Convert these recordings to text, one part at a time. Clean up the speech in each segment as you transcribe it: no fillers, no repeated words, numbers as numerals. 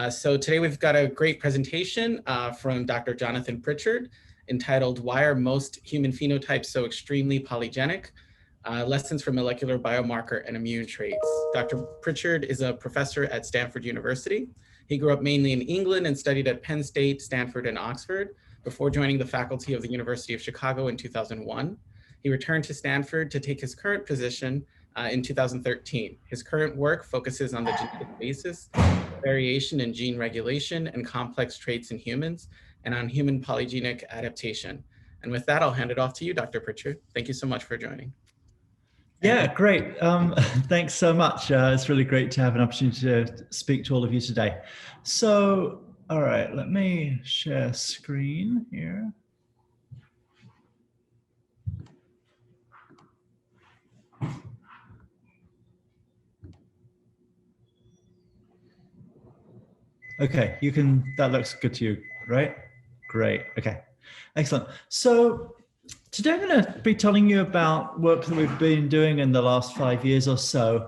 So today we've got a great presentation from Dr. Jonathan Pritchard entitled "Why Are Most Human Phenotypes So Extremely Polygenic? Lessons from Molecular Biomarker and Immune Traits." Dr. Pritchard is a professor at Stanford University. He grew up mainly in England and studied at Penn State, Stanford, and Oxford before joining the faculty of the University of Chicago in 2001. He returned to Stanford to take his current position in 2013. His current work focuses on the genetic basis, variation in gene regulation, and complex traits in humans, and on human polygenic adaptation. And with that, I'll hand it off to you, Dr. Pritchard. Thank you so much for joining. Yeah, great. Thanks so much. It's really great to have an opportunity to speak to all of you today. So, all right, let me share screen here. Okay, that looks good to you, right? Great, okay, excellent. So today I'm going to be telling you about work that we've been doing in the last 5 years or so,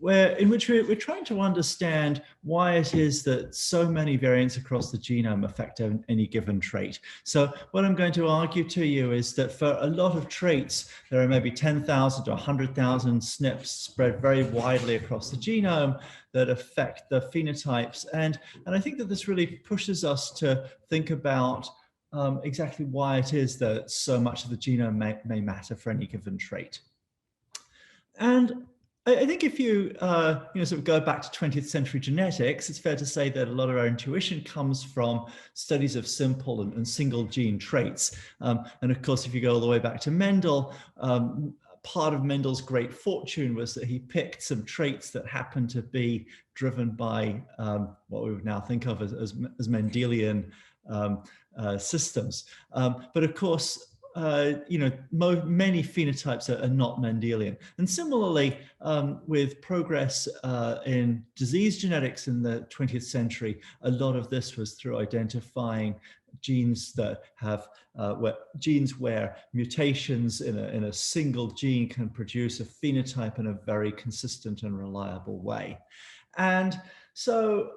in which we're trying to understand why it is that so many variants across the genome affect any given trait. So what I'm going to argue to you is that for a lot of traits, there are maybe 10,000 to 100,000 SNPs spread very widely across the genome that affect the phenotypes. And I think that this really pushes us to think about exactly why it is that so much of the genome may matter for any given trait. And I think if you sort of go back to 20th century genetics, it's fair to say that a lot of our intuition comes from studies of simple and single gene traits. And of course, if you go all the way back to Mendel, part of Mendel's great fortune was that he picked some traits that happened to be driven by what we would now think of as Mendelian systems. But of course, many phenotypes are not Mendelian. And similarly, with progress in disease genetics in the 20th century, a lot of this was through identifying genes that have genes where mutations in a single gene can produce a phenotype in a very consistent and reliable way. And so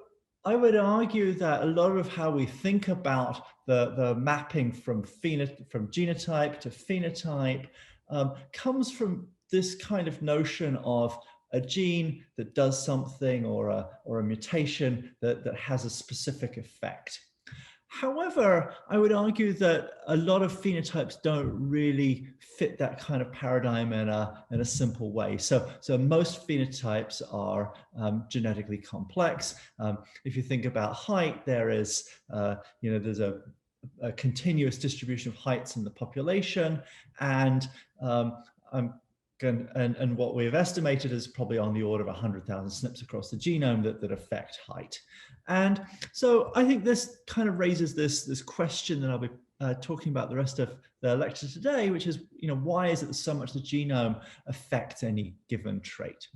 I would argue that a lot of how we think about the mapping from genotype to phenotype comes from this kind of notion of a gene that does something or a mutation that has a specific effect. However, I would argue that a lot of phenotypes don't really fit that kind of paradigm in a simple way. So most phenotypes are genetically complex. If you think about height, there is, there's a continuous distribution of heights in the population, and what we've estimated is probably on the order of 100,000 SNPs across the genome that affect height. And so I think this kind of raises this question that I'll be talking about the rest of the lecture today, which is, why is it that so much of the genome affects any given trait?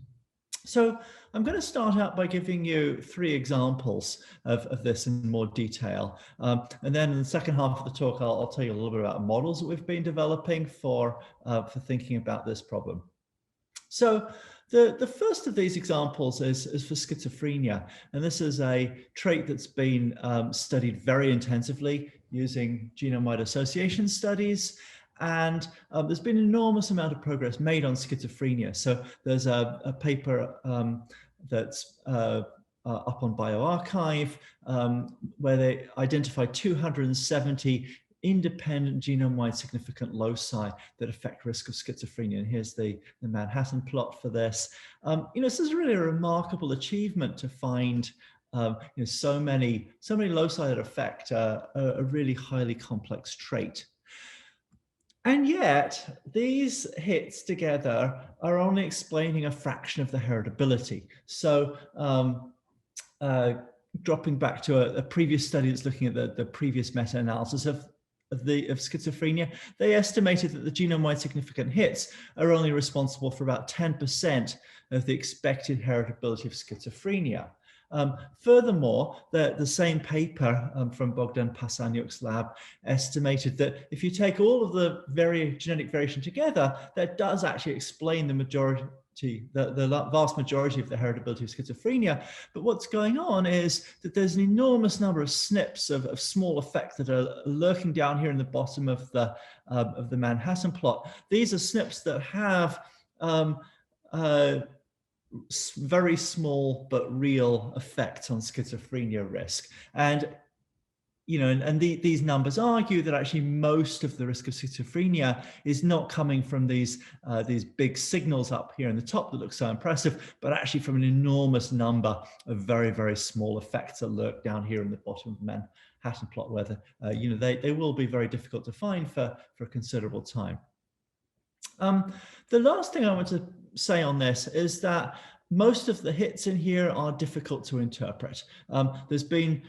So I'm going to start out by giving you 3 examples of this in more detail. And then in the second half of the talk, I'll tell you a little bit about models that we've been developing for thinking about this problem. So the first of these examples is for schizophrenia. And this is a trait that's been studied very intensively using genome-wide association studies. And there's been an enormous amount of progress made on schizophrenia. So there's a paper that's up on bioRxiv where they identified 270 independent genome-wide significant loci that affect risk of schizophrenia. And here's the Manhattan plot for this. This is really a remarkable achievement to find so many loci that affect a really highly complex trait. And yet, these hits together are only explaining a fraction of the heritability. So dropping back to a previous study that's looking at the previous meta-analysis of schizophrenia, they estimated that the genome-wide significant hits are only responsible for about 10% of the expected heritability of schizophrenia. Furthermore, the same paper from Bogdan Pasaniuk's lab estimated that if you take all of the genetic variation together, that does actually explain the the vast majority of the heritability of schizophrenia. But what's going on is that there's an enormous number of SNPs of small effects that are lurking down here in the bottom of the Manhattan plot. These are SNPs that have very small but real effects on schizophrenia risk. And these numbers argue that actually most of the risk of schizophrenia is not coming from these big signals up here in the top that look so impressive, but actually from an enormous number of very, very small effects that lurk down here in the bottom of the Manhattan plot, where they will be very difficult to find for a considerable time. The last thing I want to say on this is that most of the hits in here are difficult to interpret. There's been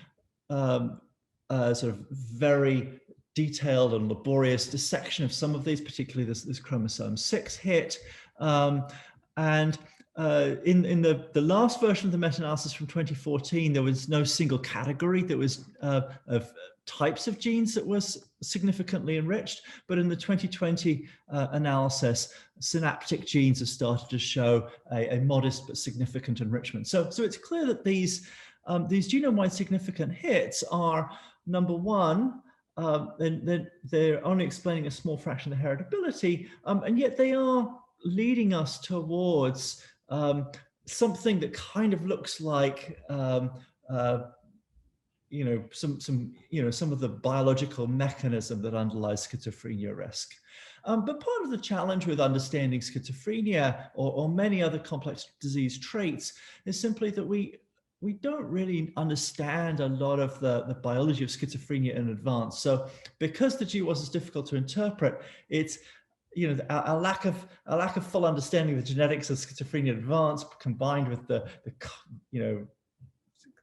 sort of very detailed and laborious dissection of some of these, particularly this chromosome 6 hit. In the last version of the meta-analysis from 2014, there was no single category that was of types of genes that was significantly enriched. But in the 2020 analysis, synaptic genes have started to show a modest but significant enrichment. So it's clear that these genome-wide significant hits are, number one, they're only explaining a small fraction of the heritability, and yet they are leading us towards something that kind of looks like some of the biological mechanism that underlies schizophrenia risk. But part of the challenge with understanding schizophrenia or many other complex disease traits is simply that we don't really understand a lot of the biology of schizophrenia in advance. So because the GWAS is difficult to interpret, it's a lack of full understanding of the genetics of schizophrenia in advance, combined with the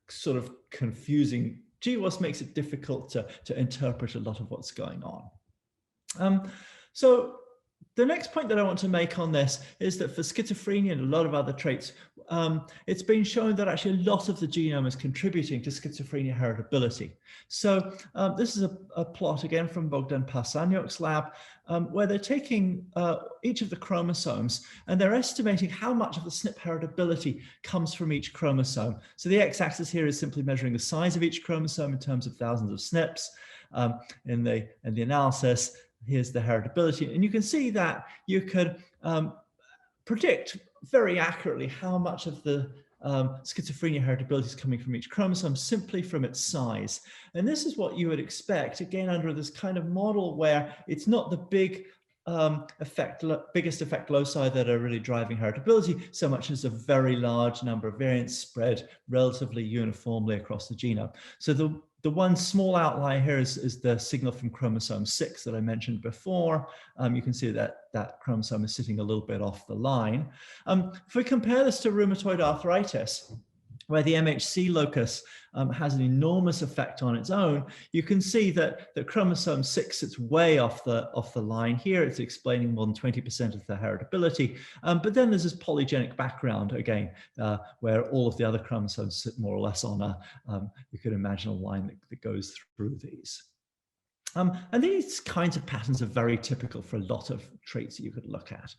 sort of confusing GWAS, makes it difficult to interpret a lot of what's going on. So the next point that I want to make on this is that for schizophrenia and a lot of other traits, it's been shown that actually a lot of the genome is contributing to schizophrenia heritability. So this is a plot again from Bogdan Parsanyuk's lab, where they're taking each of the chromosomes and they're estimating how much of the SNP heritability comes from each chromosome. So the x-axis here is simply measuring the size of each chromosome in terms of thousands of SNPs. In the analysis, here's the heritability, and you can see that you could predict very accurately how much of the schizophrenia heritability is coming from each chromosome simply from its size. And this is what you would expect, again, under this kind of model where it's not the biggest effect loci that are really driving heritability so much as a very large number of variants spread relatively uniformly across the genome. So the one small outlier here is the signal from chromosome 6 that I mentioned before. You can see that chromosome is sitting a little bit off the line. If we compare this to rheumatoid arthritis, where the MHC locus has an enormous effect on its own, you can see that the chromosome 6 sits way off the line here. It's explaining more than 20% of the heritability. But then there's this polygenic background again, where all of the other chromosomes sit more or less on you could imagine a line that goes through these. And these kinds of patterns are very typical for a lot of traits that you could look at.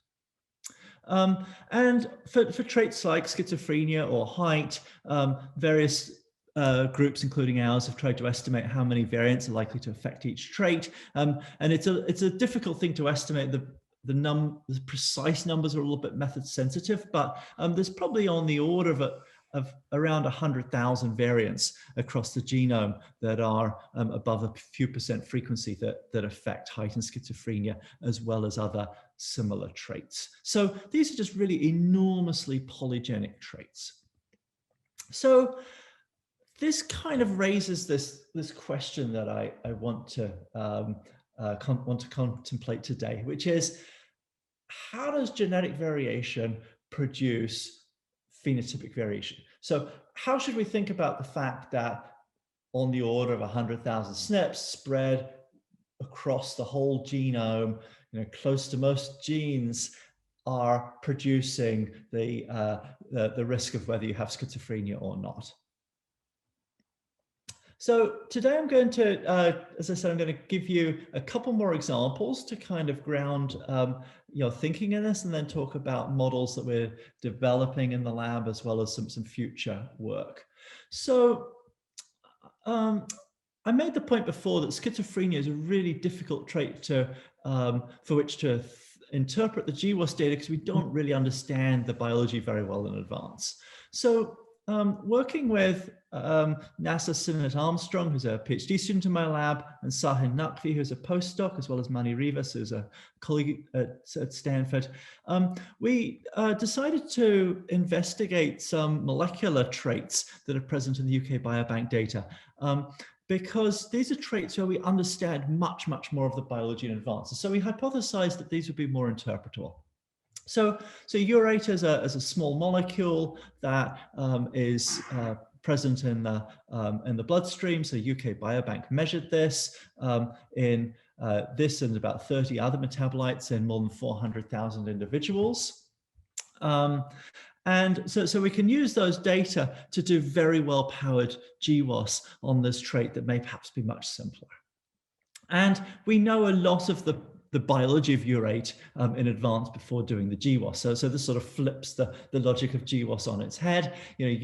And for traits like schizophrenia or height, various groups, including ours, have tried to estimate how many variants are likely to affect each trait. And it's a difficult thing to estimate. The precise numbers are a little bit method sensitive, but there's probably on the order of around 100,000 variants across the genome that are above a few percent frequency that affect heightened schizophrenia, as well as other similar traits. So these are just really enormously polygenic traits. So this kind of raises this question that I want to contemplate today, which is, how does genetic variation produce phenotypic variation? So how should we think about the fact that on the order of 100,000 SNPs spread across the whole genome, close to most genes are producing the risk of whether you have schizophrenia or not? So today I'm going to, as I said, I'm going to give you a couple more examples to kind of ground your thinking in this, and then talk about models that we're developing in the lab, as well as some future work. So I made the point before that schizophrenia is a really difficult trait to for which to interpret the GWAS data, because we don't really understand the biology very well in advance. So working with NASA Sinead Armstrong, who's a PhD student in my lab, and Sahin Naqvi, who's a postdoc, as well as Manny Rivas, who's a colleague at Stanford, we decided to investigate some molecular traits that are present in the UK Biobank data. Because these are traits where we understand much more of the biology in advance. And so we hypothesized that these would be more interpretable. So urate as a small molecule that is present in the bloodstream. So UK Biobank measured this in this and about 30 other metabolites in more than 400,000 individuals. And so we can use those data to do very well-powered GWAS on this trait that may perhaps be much simpler. And we know a lot of the biology of urate in advance before doing the GWAS. So this sort of flips the logic of GWAS on its head. You know,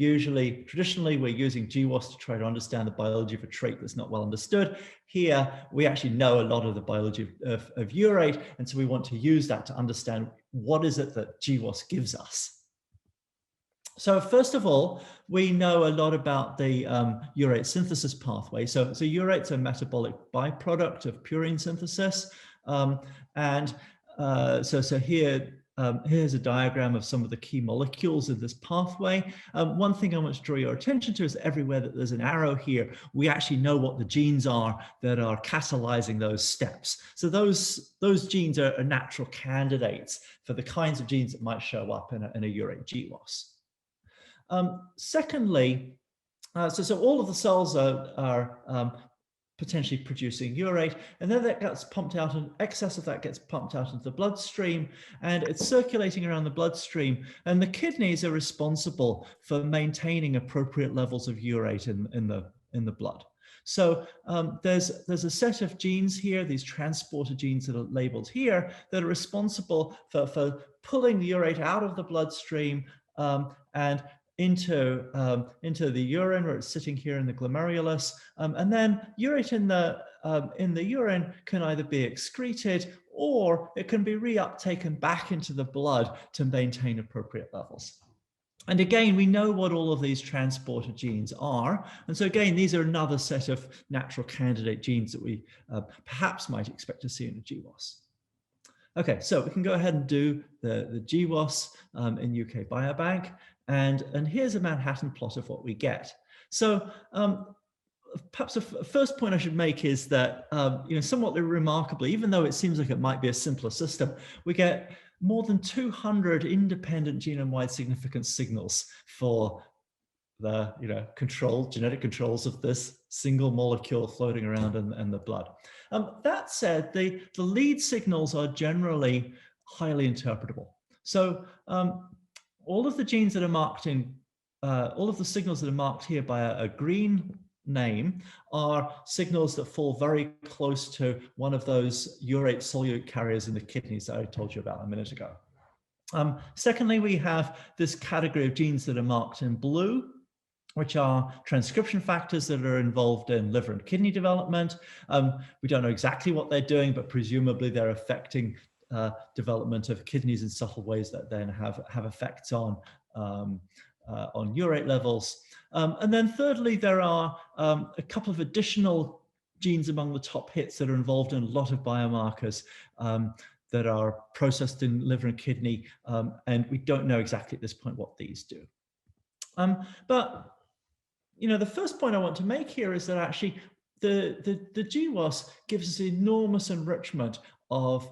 traditionally, we're using GWAS to try to understand the biology of a trait that's not well understood. Here, we actually know a lot of the biology of urate, and so we want to use that to understand what is it that GWAS gives us. So first of all, we know a lot about the urate synthesis pathway. So urate's a metabolic byproduct of purine synthesis. So here's a diagram of some of the key molecules in this pathway. One thing I want to draw your attention to is everywhere that there's an arrow here, we actually know what the genes are that are catalyzing those steps. So those genes are natural candidates for the kinds of genes that might show up in a urate GWAS. Secondly, so all of the cells are potentially producing urate, and then that gets pumped out, and excess of that gets pumped out into the bloodstream, and it's circulating around the bloodstream, and the kidneys are responsible for maintaining appropriate levels of urate in the blood. So there's a set of genes here, these transporter genes that are labeled here, that are responsible for pulling the urate out of the bloodstream and into the urine, where it's sitting here in the glomerulus, and then urate in the urine can either be excreted or it can be reuptaken back into the blood to maintain appropriate levels. And again, we know what all of these transporter genes are, and so again, these are another set of natural candidate genes that we perhaps might expect to see in a GWAS. Okay, so we can go ahead and do the GWAS in UK Biobank. And here's a Manhattan plot of what we get. So perhaps the first point I should make is that, somewhat remarkably, even though it seems like it might be a simpler system, we get more than 200 independent genome-wide significance signals for the genetic controls of this single molecule floating around in the blood. That said, the lead signals are generally highly interpretable. So all of the genes that are marked in, all of the signals that are marked here by a green name are signals that fall very close to one of those urate solute carriers in the kidneys that I told you about a minute ago. Secondly, we have this category of genes that are marked in blue, which are transcription factors that are involved in liver and kidney development. We don't know exactly what they're doing, but presumably they're affecting development of kidneys in subtle ways that then have effects on urate levels. And then thirdly, there are a couple of additional genes among the top hits that are involved in a lot of biomarkers that are processed in liver and kidney, and we don't know exactly at this point what these do. But the first point I want to make here is that actually the GWAS gives us enormous enrichment of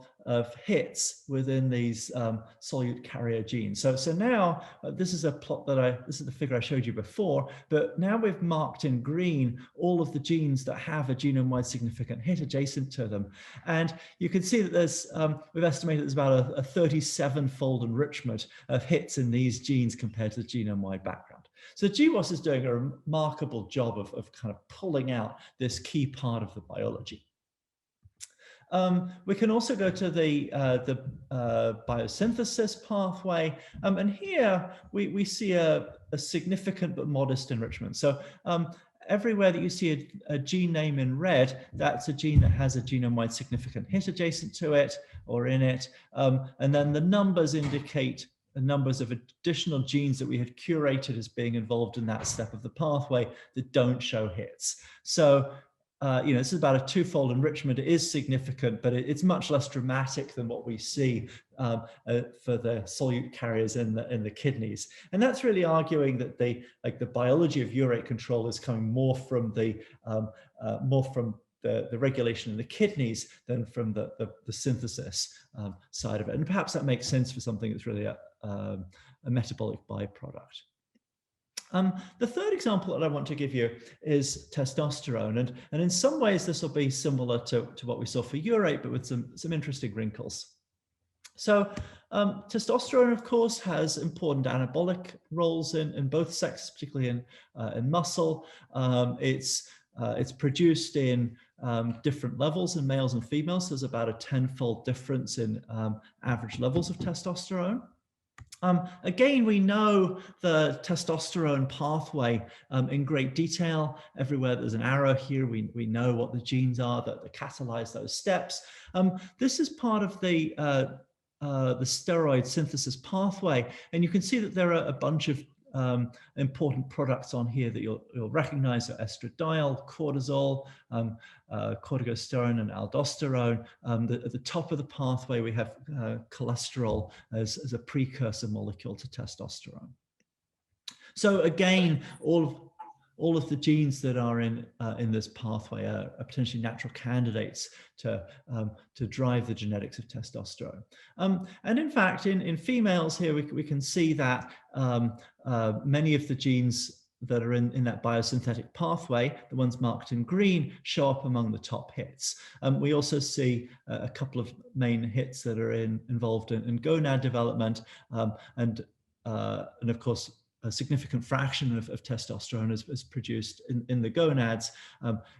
hits within these solute carrier genes. So now this is a plot this is the figure I showed you before, but now we've marked in green all of the genes that have a genome-wide significant hit adjacent to them. And you can see that there's, we've estimated there's about a 37-fold enrichment of hits in these genes compared to the genome-wide background. So GWAS is doing a remarkable job of kind of pulling out this key part of the biology. We can also go to the biosynthesis pathway, and here we see a significant but modest enrichment. So everywhere that you see a gene name in red, that's a gene that has a genome-wide significant hit adjacent to it or in it, and then the numbers indicate the numbers of additional genes that we had curated as being involved in that step of the pathway that don't show hits. So this is about a twofold enrichment. It is significant, but it's much less dramatic than what we see for the solute carriers in the kidneys. And that's really arguing that the biology of urate control is coming more from the regulation in the kidneys than from the synthesis side of it. And perhaps that makes sense for something that's really a metabolic byproduct. The third example that I want to give you is testosterone. And in some ways, this will be similar to what we saw for urate, but with some interesting wrinkles. So testosterone, of course, has important anabolic roles in both sexes, particularly in muscle. It's produced in different levels in males and females. There's about a 10-fold difference in average levels of testosterone. Again, we know the testosterone pathway in great detail. Everywhere there's an arrow here, we know what the genes are that catalyze those steps. This is part of the steroid synthesis pathway, and you can see that there are a bunch of important products on here that you'll recognize: are estradiol, cortisol, corticosterone, and aldosterone. At the top of the pathway, we have cholesterol as a precursor molecule to testosterone. So again, all of the genes that are in this pathway are potentially natural candidates to drive the genetics of testosterone. And in fact, in females here, we can see that many of the genes that are in that biosynthetic pathway, the ones marked in green, show up among the top hits. We also see a couple of main hits that are involved in gonad development, and of course, a significant fraction of testosterone is produced in the gonads,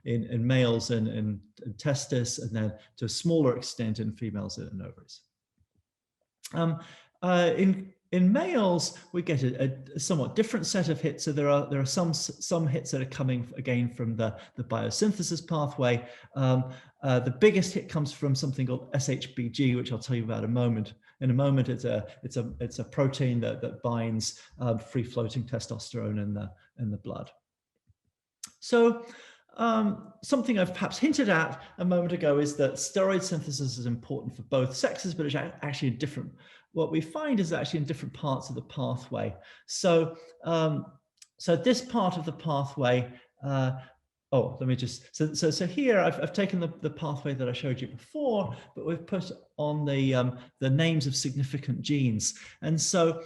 in males and in testis, and then to a smaller extent in females and ovaries. In males, we get a somewhat different set of hits. So there are some hits that are coming again from the biosynthesis pathway. The biggest hit comes from something called SHBG, which I'll tell you about in a moment. It's a protein that binds free-floating testosterone in the blood. So something I've perhaps hinted at a moment ago is that steroid synthesis is important for both sexes, but it's actually different. What we find is actually in different parts of the pathway. So this part of the pathway. So here I've taken the pathway that I showed you before, but we've put on the names of significant genes. And so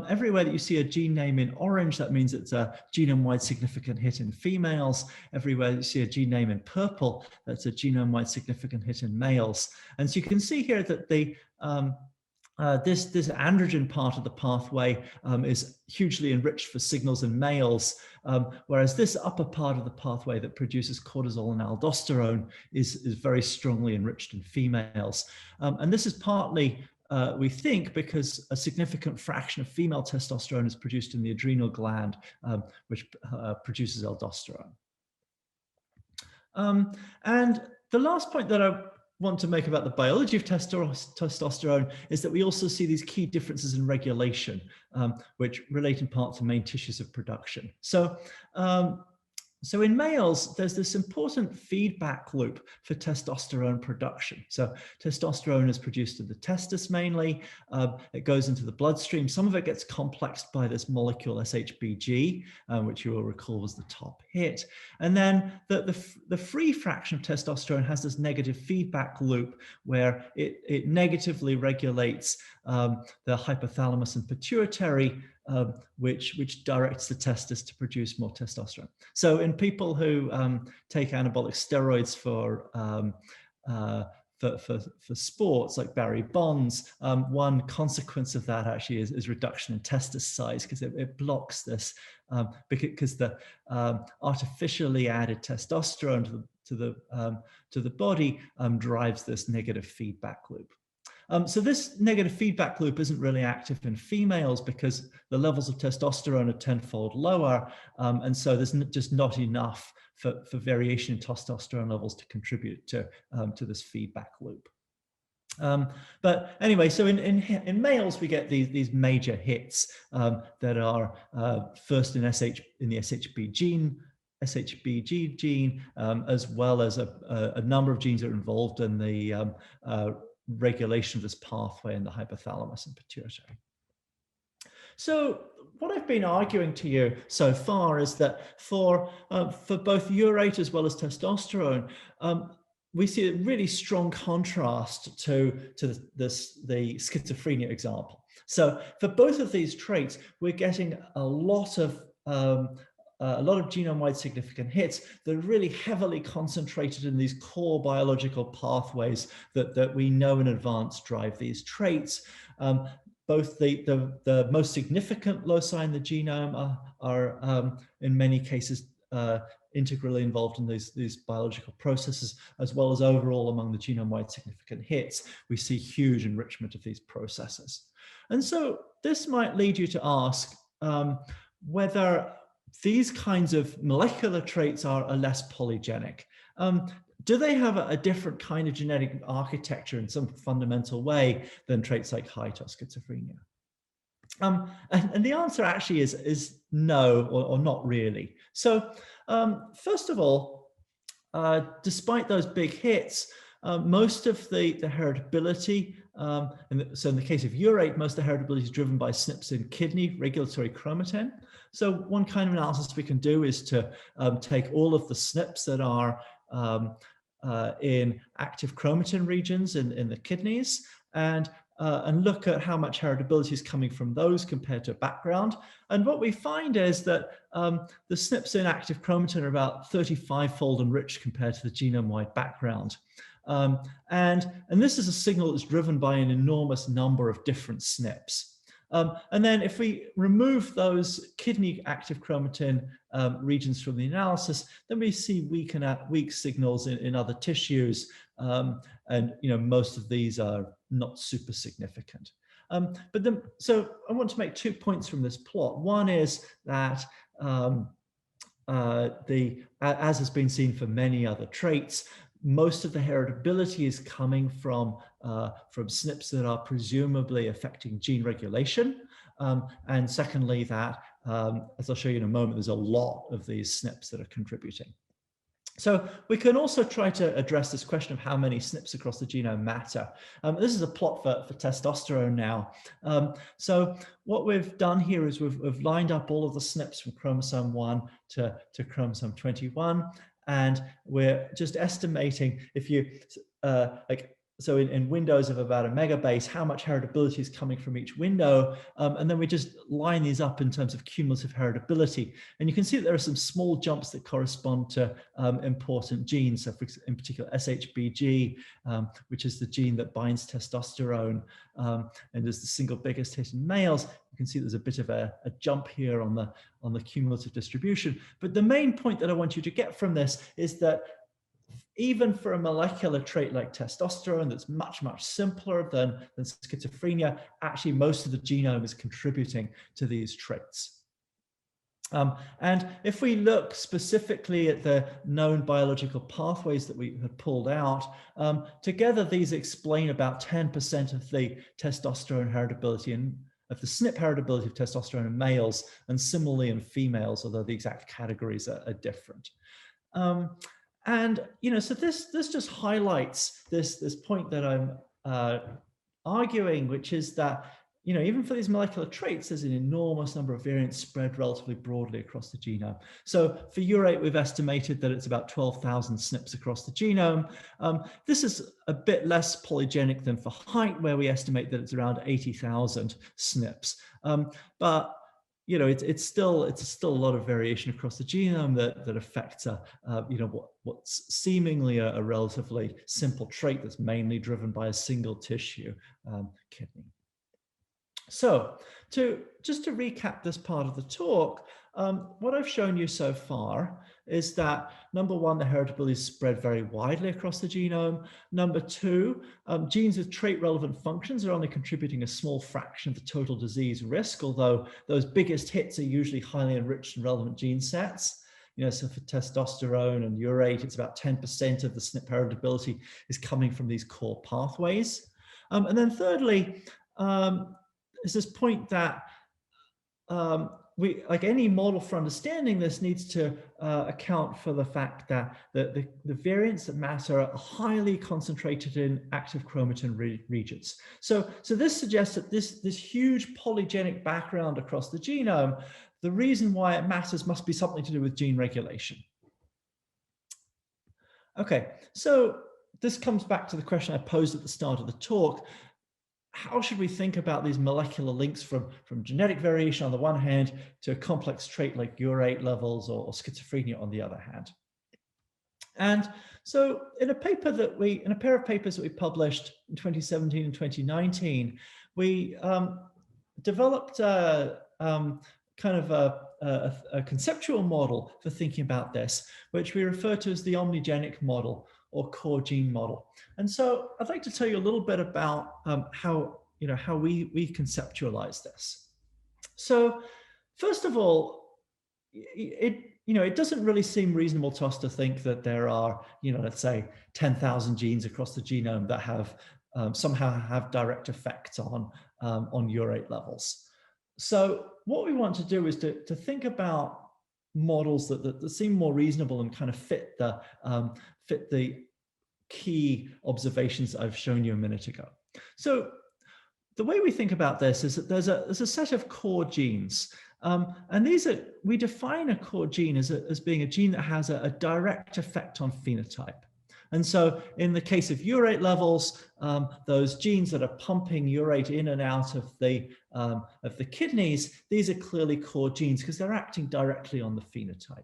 everywhere that you see a gene name in orange, that means it's a genome-wide significant hit in females. Everywhere you see a gene name in purple, that's a genome-wide significant hit in males. And so you can see here that this androgen part of the pathway is hugely enriched for signals in males, whereas this upper part of the pathway that produces cortisol and aldosterone is very strongly enriched in females. And this is partly, we think, because a significant fraction of female testosterone is produced in the adrenal gland, which produces aldosterone. And the last point that I want to make about the biology of testosterone is that we also see these key differences in regulation, which relate in part to main tissues of production. So in males, there's this important feedback loop for testosterone production. So testosterone is produced in the testis mainly. It goes into the bloodstream. Some of it gets complexed by this molecule SHBG, which you will recall was the top hit. And then the free fraction of testosterone has this negative feedback loop where it negatively regulates the hypothalamus and pituitary, which directs the testis to produce more testosterone. So in people who take anabolic steroids for sports, like Barry Bonds, one consequence of that actually is reduction in testis size, because it blocks this, because the artificially added testosterone to the body drives this negative feedback loop. So this negative feedback loop isn't really active in females because the levels of testosterone are tenfold lower, and so there's just not enough for variation in testosterone levels to contribute to this feedback loop. But anyway, so in males we get these major hits that are first in the SHBG gene, as well as a number of genes that are involved in the regulation of this pathway in the hypothalamus and pituitary. So what I've been arguing to you so far is that for both urate as well as testosterone, we see a really strong contrast to the schizophrenia example. So for both of these traits, we're getting a lot of genome-wide significant hits that are really heavily concentrated in these core biological pathways that we know in advance drive these traits. Both the most significant loci in the genome are in many cases integrally involved in these biological processes, as well as overall among the genome-wide significant hits, we see huge enrichment of these processes. And so this might lead you to ask whether these kinds of molecular traits are less polygenic. Do they have a different kind of genetic architecture in some fundamental way than traits like height or schizophrenia? And the answer actually is no, or not really. So first of all, despite those big hits, most of the heritability, so in the case of urate, most of the heritability is driven by SNPs in kidney regulatory chromatin. So one kind of analysis we can do is to take all of the SNPs that are in active chromatin regions in the kidneys and look at how much heritability is coming from those compared to background. And what we find is that the SNPs in active chromatin are about 35-fold enriched compared to the genome-wide background. And this is a signal that's driven by an enormous number of different SNPs. And then if we remove those kidney active chromatin regions from the analysis, then we see weak signals in other tissues. And most of these are not super significant. So I want to make 2 points from this plot. One is that as has been seen for many other traits, most of the heritability is coming from SNPs that are presumably affecting gene regulation. And secondly, that, as I'll show you in a moment, there's a lot of these SNPs that are contributing. So we can also try to address this question of how many SNPs across the genome matter. This is a plot for testosterone now. So what we've done here is we've lined up all of the SNPs from chromosome 1 to chromosome 21. And we're just estimating if you, so in windows of about a megabase, how much heritability is coming from each window. And then we just line these up in terms of cumulative heritability. And you can see that there are some small jumps that correspond to important genes. So in particular, SHBG, which is the gene that binds testosterone and is the single biggest hit in males. You can see there's a bit of a jump here on the cumulative distribution. But the main point that I want you to get from this is that even for a molecular trait like testosterone that's much, much simpler than schizophrenia, actually most of the genome is contributing to these traits. And if we look specifically at the known biological pathways that we had pulled out, together these explain about 10% of the testosterone heritability and of the SNP heritability of testosterone in males, and similarly in females, although the exact categories are different. And so this just highlights this point that I'm arguing, which is that even for these molecular traits, there's an enormous number of variants spread relatively broadly across the genome. So for urate, we've estimated that it's about 12,000 SNPs across the genome. This is a bit less polygenic than for height, where we estimate that it's around 80,000 SNPs. But it's still a lot of variation across the genome that affects what's seemingly a relatively simple trait that's mainly driven by a single tissue, kidney. So just to recap this part of the talk, what I've shown you so far is that, number one, the heritability is spread very widely across the genome. Number two, genes with trait-relevant functions are only contributing a small fraction of the total disease risk, although those biggest hits are usually highly enriched and relevant gene sets. So for testosterone and urate, it's about 10% of the SNP heritability is coming from these core pathways. And then thirdly, is this point that like any model for understanding this, needs to account for the fact that the variants that matter are highly concentrated in active chromatin regions. So this suggests that this huge polygenic background across the genome, the reason why it matters must be something to do with gene regulation. Okay, so this comes back to the question I posed at the start of the talk. How should we think about these molecular links from genetic variation on the one hand to a complex trait like urate levels or schizophrenia on the other hand? And so in a pair of papers that we published in 2017 and 2019, we developed kind of a conceptual model for thinking about this, which we refer to as the omnigenic model or core gene model. And so I'd like to tell you a little bit about how we conceptualize this. So first of all, it doesn't really seem reasonable to us to think that there are, let's say 10,000 genes across the genome that have somehow have direct effects on urate levels. So what we want to do is to think about models that seem more reasonable and kind of fit the key observations that I've shown you a minute ago. So the way we think about this is that there's a set of core genes, and we define a core gene as being a gene that has a direct effect on phenotype. And so in the case of urate levels, those genes that are pumping urate in and out of the kidneys, these are clearly core genes because they're acting directly on the phenotype.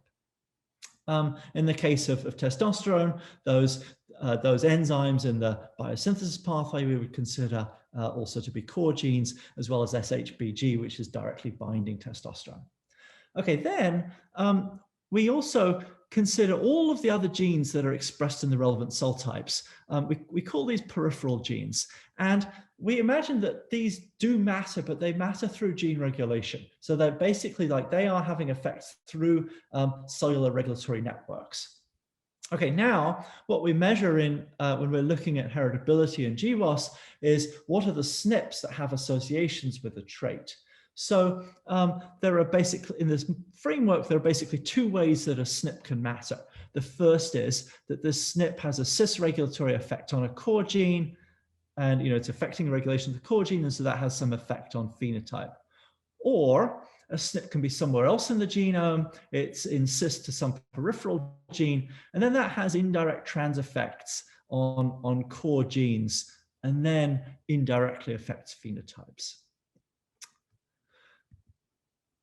In the case of testosterone, those enzymes in the biosynthesis pathway we would consider also to be core genes, as well as SHBG, which is directly binding testosterone. Okay, then we also consider all of the other genes that are expressed in the relevant cell types. We call these peripheral genes. And we imagine that these do matter, but they matter through gene regulation. So they're basically like they are having effects through cellular regulatory networks. Okay, now what we measure when we're looking at heritability and GWAS is what are the SNPs that have associations with the trait. So there are basically, in this framework, there are basically two ways that a SNP can matter. The first is that this SNP has a cis-regulatory effect on a core gene, and it's affecting the regulation of the core gene, and so that has some effect on phenotype. Or a SNP can be somewhere else in the genome, it's in cis to some peripheral gene, and then that has indirect trans effects on core genes, and then indirectly affects phenotypes.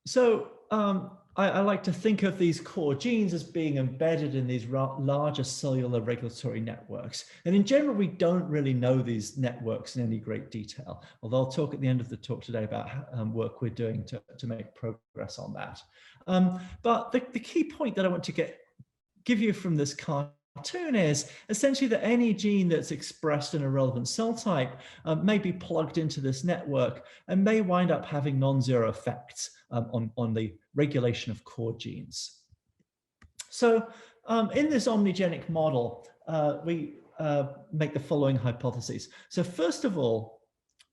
So I like to think of these core genes as being embedded in these larger cellular regulatory networks. And in general, we don't really know these networks in any great detail, although I'll talk at the end of the talk today about work we're doing to make progress on that. But the key point that I want to give you from this cartoon is essentially that any gene that's expressed in a relevant cell type may be plugged into this network and may wind up having non-zero effects on the regulation of core genes. So in this omnigenic model, we make the following hypotheses. So first of all,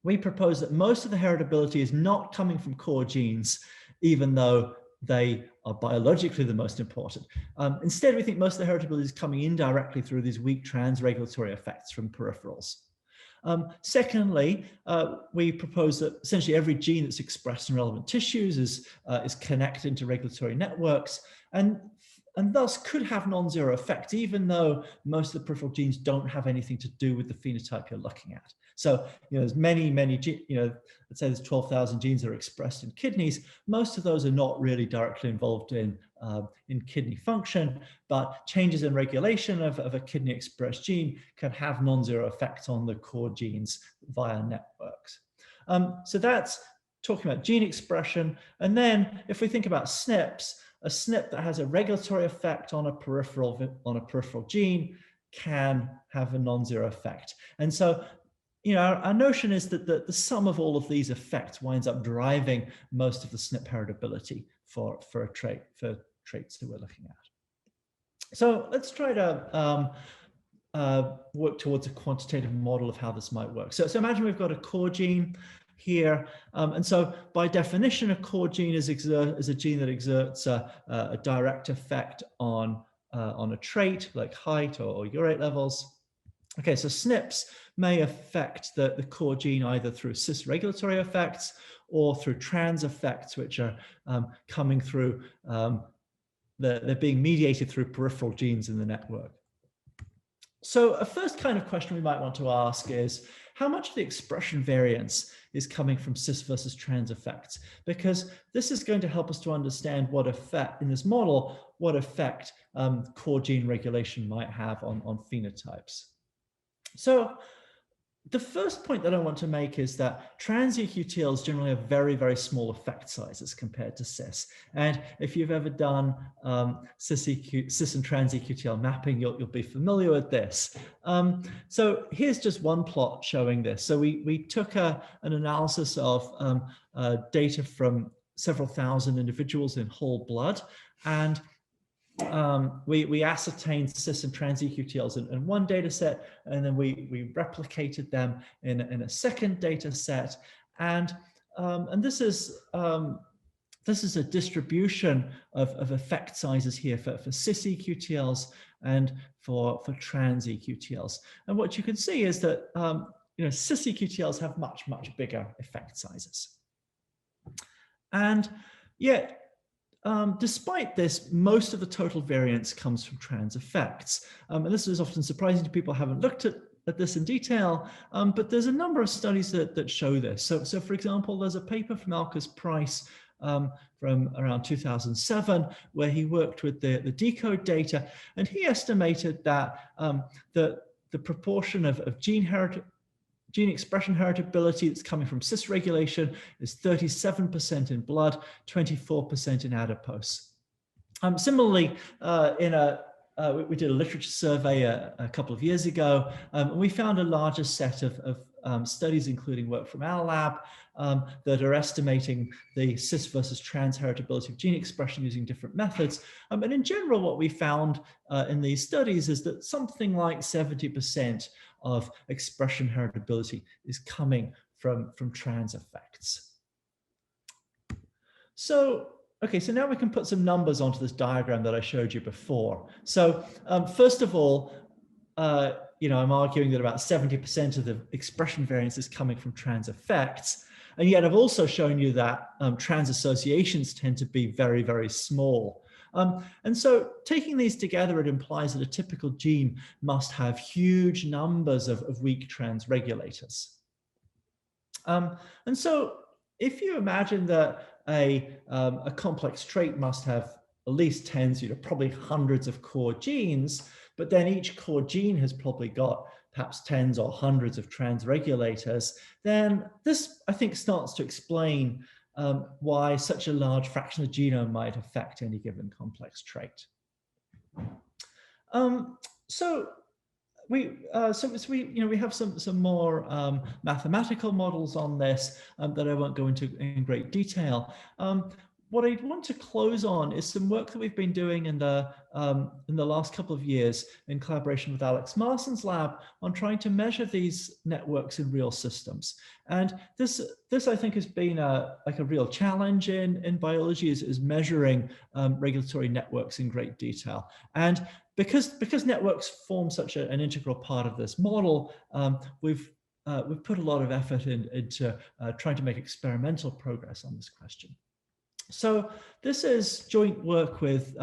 we propose that most of the heritability is not coming from core genes, even though they are biologically the most important. Instead, we think most of the heritability is coming indirectly through these weak trans-regulatory effects from peripherals. Secondly, we propose that essentially every gene that's expressed in relevant tissues is connected to regulatory networks and thus could have non-zero effect, even though most of the peripheral genes don't have anything to do with the phenotype you're looking at. So, there's many, let's say there's 12,000 genes that are expressed in kidneys. Most of those are not really directly involved in kidney function, but changes in regulation of a kidney expressed gene can have non-zero effects on the core genes via networks. So that's talking about gene expression. And then if we think about SNPs, a SNP that has a regulatory effect on a peripheral gene can have a non-zero effect. And so, you know, our notion is that the sum of all of these effects winds up driving most of the SNP heritability for traits that we're looking at. So let's try to work towards a quantitative model of how this might work. So imagine we've got a core gene here. And so by definition, a core gene is a gene that exerts a direct effect on a trait like height or urate levels. Okay, so SNPs may affect the core gene either through cis-regulatory effects or through trans effects, which are coming through, they're being mediated through peripheral genes in the network. So a first kind of question we might want to ask is, how much of the expression variance is coming from cis versus trans effects? Because this is going to help us to understand what effect, in this model, what effect core gene regulation might have on phenotypes. So the first point that I want to make is that trans EQTLs generally have very, very small effect sizes compared to cis. And if you've ever done cis and trans EQTL mapping, you'll be familiar with this. So here's just one plot showing this. So we took an analysis of data from several thousand individuals in whole blood, and we ascertained cis and trans EQTLs in one data set, and then we replicated them in a second data set, and this is a distribution of effect sizes here for cis EQTLs and for trans EQTLs. And what you can see is that you know, cis EQTLs have much bigger effect sizes, and yet, despite this, most of the total variance comes from trans effects. And this is often surprising to people who haven't looked at this in detail, but there's a number of studies that show this. So for example, there's a paper from Alcus Price from around 2007, where he worked with the decode data, and he estimated that the proportion of gene expression heritability that's coming from cis regulation is 37% in blood, 24% in adipose. Similarly, we did a literature survey a couple of years ago, and we found a larger set of studies, including work from our lab, that are estimating the cis versus trans heritability of gene expression using different methods. And in general, what we found in these studies is that something like 70% of expression heritability is coming from trans effects. So, okay, so now we can put some numbers onto this diagram that I showed you before. So first of all, you know, I'm arguing that about 70% of the expression variance is coming from trans effects. And yet I've also shown you that trans associations tend to be very, very small. And so taking these together, it implies that a typical gene must have huge numbers of weak trans regulators. And so if you imagine that a complex trait must have at least tens, you know, probably hundreds of core genes, but then each core gene has probably got perhaps tens or hundreds of trans regulators, then this, I think, starts to explain why such a large fraction of the genome might affect any given complex trait. So we have some more mathematical models on this that I won't go into in great detail. What I want to close on is some work that we've been doing in the last couple of years in collaboration with Alex Marson's lab on trying to measure these networks in real systems. And this I think has been like a real challenge in biology, is measuring regulatory networks in great detail. And because networks form such an integral part of this model, we've put a lot of effort into trying to make experimental progress on this question. So this is joint work with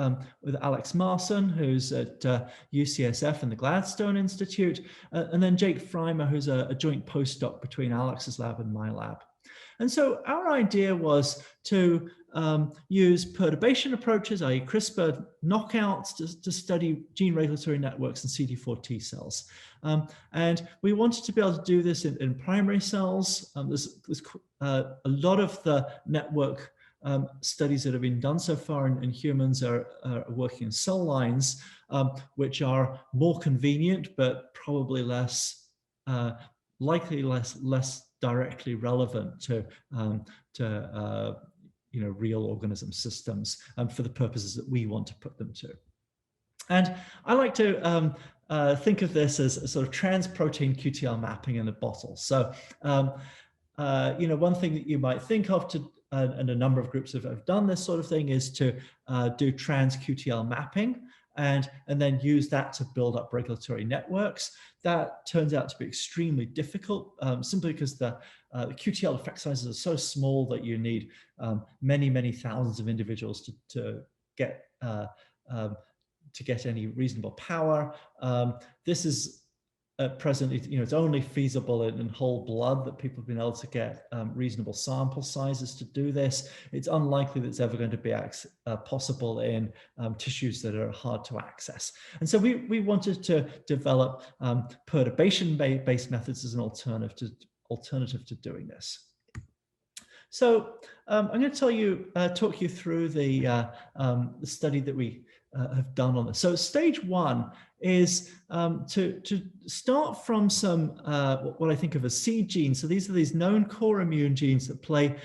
Alex Marson, who's at UCSF and the Gladstone Institute, and then Jake Freimer, who's a joint postdoc between Alex's lab and my lab. And so our idea was to use perturbation approaches, i.e. CRISPR knockouts, to study gene regulatory networks in CD4 T cells. And we wanted to be able to do this in primary cells. There's a lot of the network studies that have been done so far in humans are working in cell lines, which are more convenient, but probably less likely less directly relevant to real organism systems for the purposes that we want to put them to. And I like to think of this as a sort of trans-protein QTL mapping in a bottle. So, one thing that you might think of and a number of groups have done this sort of thing is to do trans-QTL mapping and then use that to build up regulatory networks. That turns out to be extremely difficult, simply because the QTL effect sizes are so small that you need many thousands of individuals to get any reasonable power. This is at present, it's only feasible in whole blood that people have been able to get reasonable sample sizes to do this. It's unlikely that it's ever going to be possible in tissues that are hard to access. And so we wanted to develop perturbation-based methods as an alternative to doing this. So I'm going to talk you through the study that we have done on this. So stage one is to start from some what I think of as seed genes. So these are these known core immune genes that play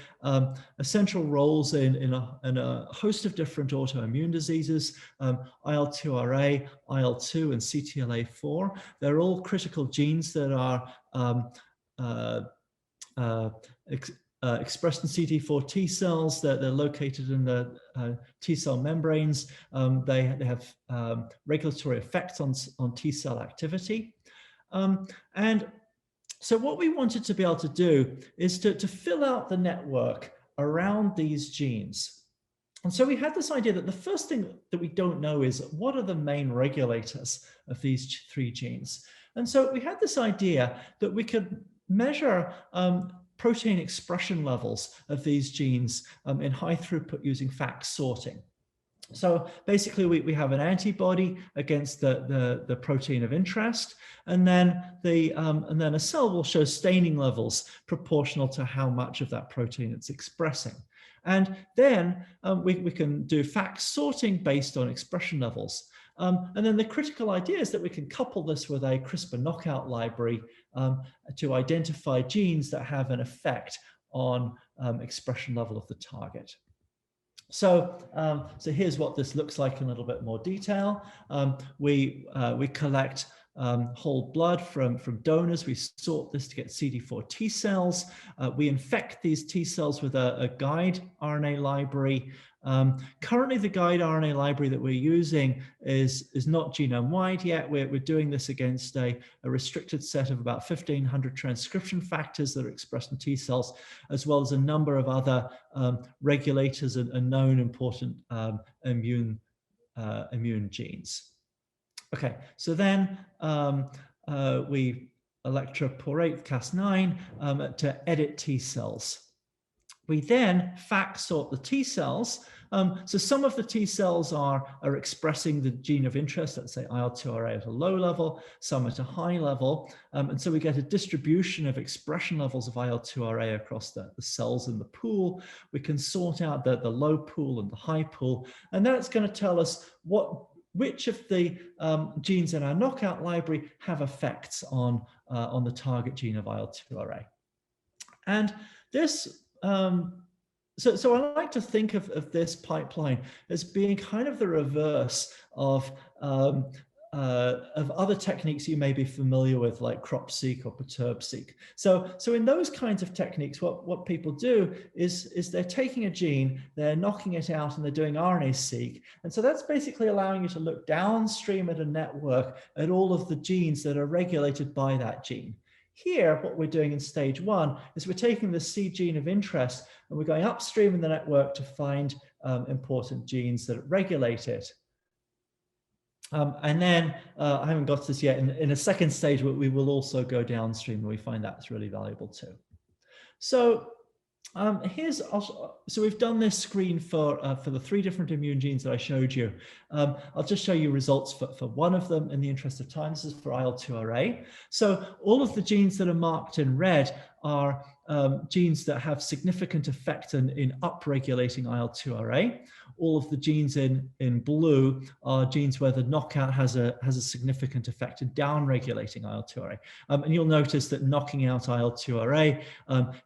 essential roles in a host of different autoimmune diseases, IL-2RA, IL-2, and CTLA-4. They're all critical genes that are expressed in CD4 T cells. They're located in the T cell membranes. They have regulatory effects on T cell activity. And so what we wanted to be able to do is to fill out the network around these genes. And so we had this idea that the first thing that we don't know is what are the main regulators of these three genes. And so we had this idea that we could measure protein expression levels of these genes in high throughput using FACS sorting. So basically we have an antibody against the protein of interest, and then a cell will show staining levels proportional to how much of that protein it's expressing. And then we can do FACS sorting based on expression levels. And then the critical idea is that we can couple this with a CRISPR knockout library to identify genes that have an effect on expression level of the target. So here's what this looks like in a little bit more detail. We collect whole blood from donors. We sort this to get CD4 T cells. We infect these T cells with a guide RNA library. Currently, the guide RNA library that we're using is not genome-wide yet. We're doing this against a restricted set of about 1,500 transcription factors that are expressed in T cells, as well as a number of other regulators and known important immune genes. Okay, so then we electroporate Cas9 to edit T cells. We then FACS sort the T cells. So some of the T cells are expressing the gene of interest, let's say IL-2RA at a low level, some at a high level. And so we get a distribution of expression levels of IL-2RA across the cells in the pool. We can sort out the low pool and the high pool. And that's going to tell us which of the genes in our knockout library have effects on the target gene of IL-2RA. And this So I like to think of this pipeline as being kind of the reverse of other techniques you may be familiar with, like crop-seq or perturb-seq. So in those kinds of techniques, what people do is they're taking a gene, they're knocking it out, and they're doing RNA-seq. And so that's basically allowing you to look downstream at a network at all of the genes that are regulated by that gene. Here, what we're doing in stage one is we're taking the seed gene of interest and we're going upstream in the network to find important genes that regulate it. And then, I haven't got to this yet, in a second stage, we will also go downstream and we find that's really valuable too. So So we've done this screen for the 3 different immune genes that I showed you. I'll just show you results for one of them in the interest of time. This is for IL-2RA. So all of the genes that are marked in red are genes that have significant effect in upregulating IL-2RA. All of the genes in blue are genes where the knockout has a significant effect in downregulating IL-2RA. And you'll notice that knocking out IL-2RA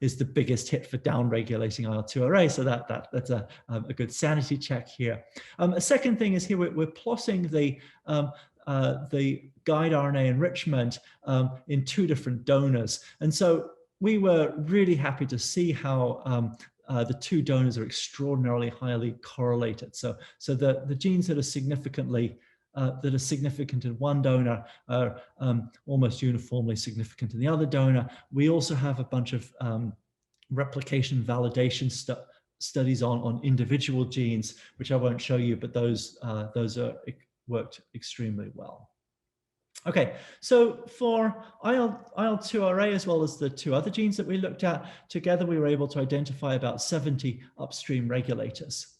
is the biggest hit for downregulating IL-2RA. So that's a good sanity check here. A second thing is here we're plotting the guide RNA enrichment in 2 different donors. And so we were really happy to see how the 2 donors are extraordinarily highly correlated. So the genes that are significant in one donor are almost uniformly significant in the other donor. We also have a bunch of replication validation studies on individual genes, which I won't show you, but those worked extremely well. Okay, so for IL-2RA, as well as the 2 other genes that we looked at, together we were able to identify about 70 upstream regulators.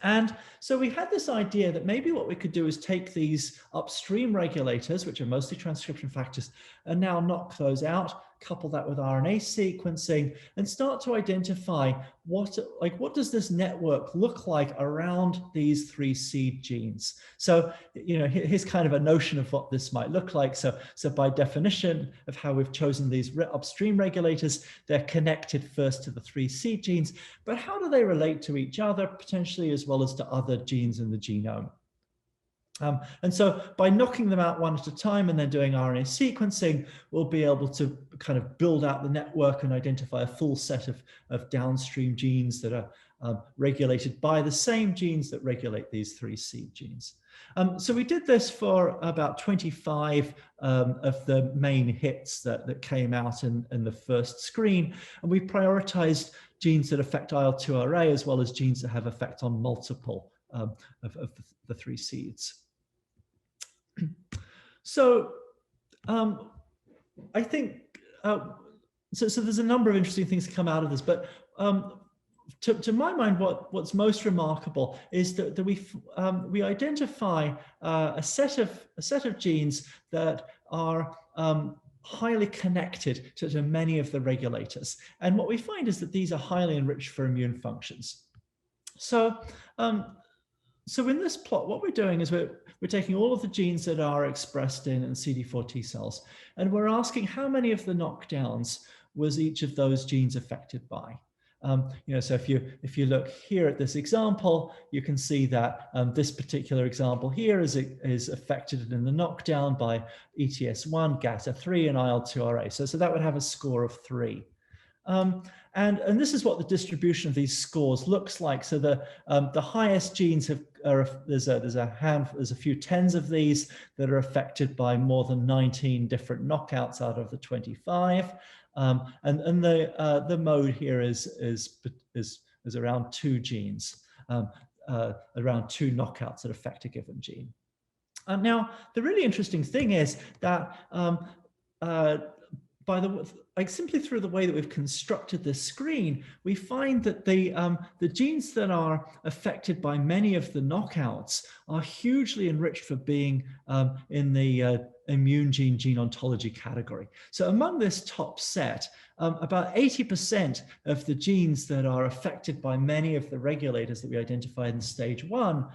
And so we had this idea that maybe what we could do is take these upstream regulators, which are mostly transcription factors, and now knock those out, couple that with RNA sequencing, and start to identify what does this network look like around these 3 seed genes. So, here's kind of a notion of what this might look like. So by definition of how we've chosen these upstream regulators, they're connected first to the 3 seed genes, but how do they relate to each other, potentially, as well as to other genes in the genome? And so by knocking them out one at a time and then doing RNA sequencing, we'll be able to kind of build out the network and identify a full set of downstream genes that are regulated by the same genes that regulate these 3 seed genes. So we did this for about 25 of the main hits that came out in the first screen. And we prioritized genes that affect IL-2RA as well as genes that have effect on multiple of the 3 seeds. So I think, so there's a number of interesting things that come out of this, but to my mind, what's most remarkable is that we identify a set of genes that are highly connected to many of the regulators. And what we find is that these are highly enriched for immune functions. So in this plot, what we're doing is we're taking all of the genes that are expressed in CD4 T cells, and we're asking how many of the knockdowns was each of those genes affected by. So if you look here at this example, you can see that this particular example here is affected in the knockdown by ETS1, GATA3, and IL-2RA. So that would have a score of 3. And this is what the distribution of these scores looks like. So the highest genes there's a few tens of these that are affected by more than 19 different knockouts out of the 25. And the mode here is around 2 genes, around 2 knockouts that affect a given gene. Now, the really interesting thing is that simply through the way that we've constructed this screen, we find that the genes that are affected by many of the knockouts are hugely enriched for being in the immune gene ontology category. So among this top set, about 80% of the genes that are affected by many of the regulators that we identified in stage 1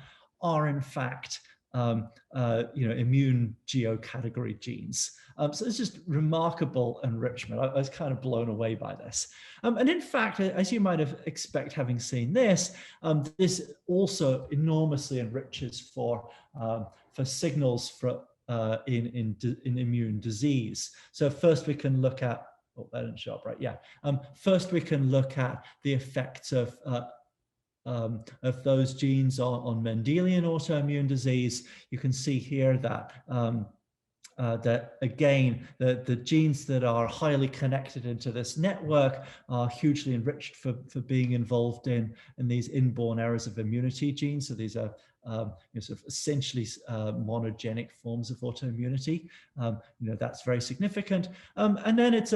are in fact immune geocategory genes. So it's just remarkable enrichment. I was kind of blown away by this. And in fact, as you might expect, having seen this, this also enormously enriches for signals in immune disease. So first we can look at, oh, that didn't show up right, yeah. First we can look at the effects of those genes on Mendelian autoimmune disease. You can see here that that again, the genes that are highly connected into this network are hugely enriched for being involved in these inborn errors of immunity genes. So these are sort of essentially monogenic forms of autoimmunity. That's very significant. And then it's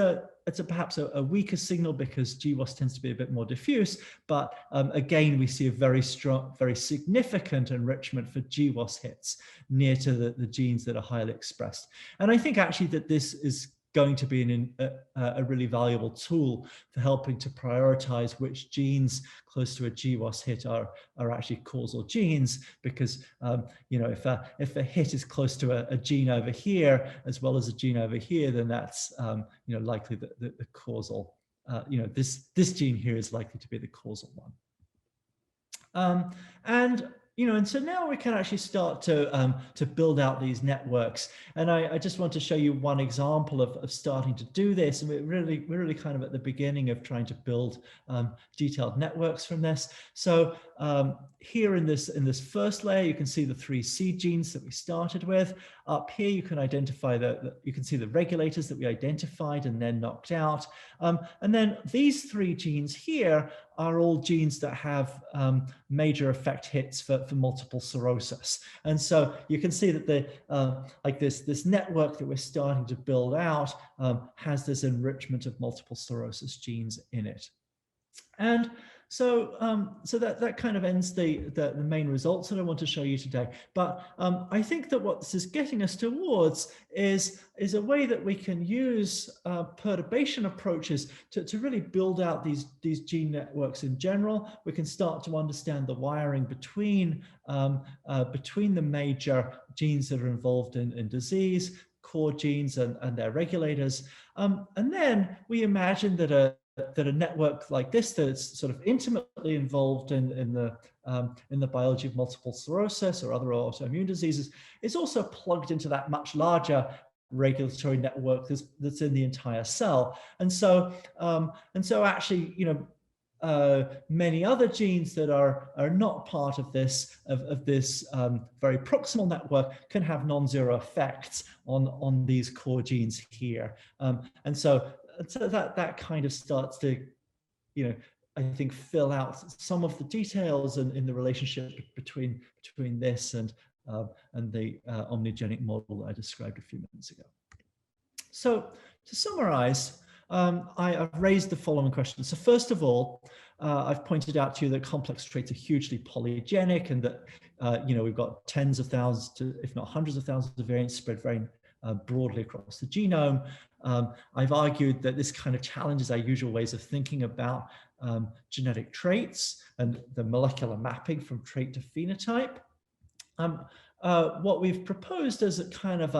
perhaps a weaker signal because GWAS tends to be a bit more diffuse, but again, we see a very strong, very significant enrichment for GWAS hits near to the genes that are highly expressed. And I think actually that this is going to be a really valuable tool for helping to prioritize which genes close to a GWAS hit are actually causal genes, because you know, if a hit is close to a gene over here as well as a gene over here, then that's you know, likely the causal, you know, this gene here is likely to be the causal one. And you know, and so now we can actually start to build out these networks. And I just want to show you one example of starting to do this. And we're really kind of at the beginning of trying to build detailed networks from this. So here in this first layer, you can see the 3 seed genes that we started with. Up here, you can identify you can see the regulators that we identified and then knocked out. And then these 3 genes here are all genes that have major effect hits for multiple sclerosis. And so you can see that like this network that we're starting to build out has this enrichment of multiple sclerosis genes in it. And so so that kind of ends the main results that I want to show you today. But I think that what this is getting us towards is a way that we can use perturbation approaches to really build out these gene networks in general. We can start to understand the wiring between the major genes that are involved in disease, core genes and their regulators. And then we imagine that a network like this that's sort of intimately involved in the biology of multiple sclerosis or other autoimmune diseases is also plugged into that much larger regulatory network that's in the entire cell. And so actually, you know, many other genes that are not part of this very proximal network can have non-zero effects on these core genes here. And so that kind of starts to, you know, I think fill out some of the details in the relationship between this and the omnigenic model that I described a few minutes ago. So to summarize, I've raised the following questions. So first of all, I've pointed out to you that complex traits are hugely polygenic, and that you know, we've got tens of thousands if not hundreds of thousands of variants spread very broadly across the genome. I've argued that this kind of challenges our usual ways of thinking about genetic traits and the molecular mapping from trait to phenotype. What we've proposed as a kind of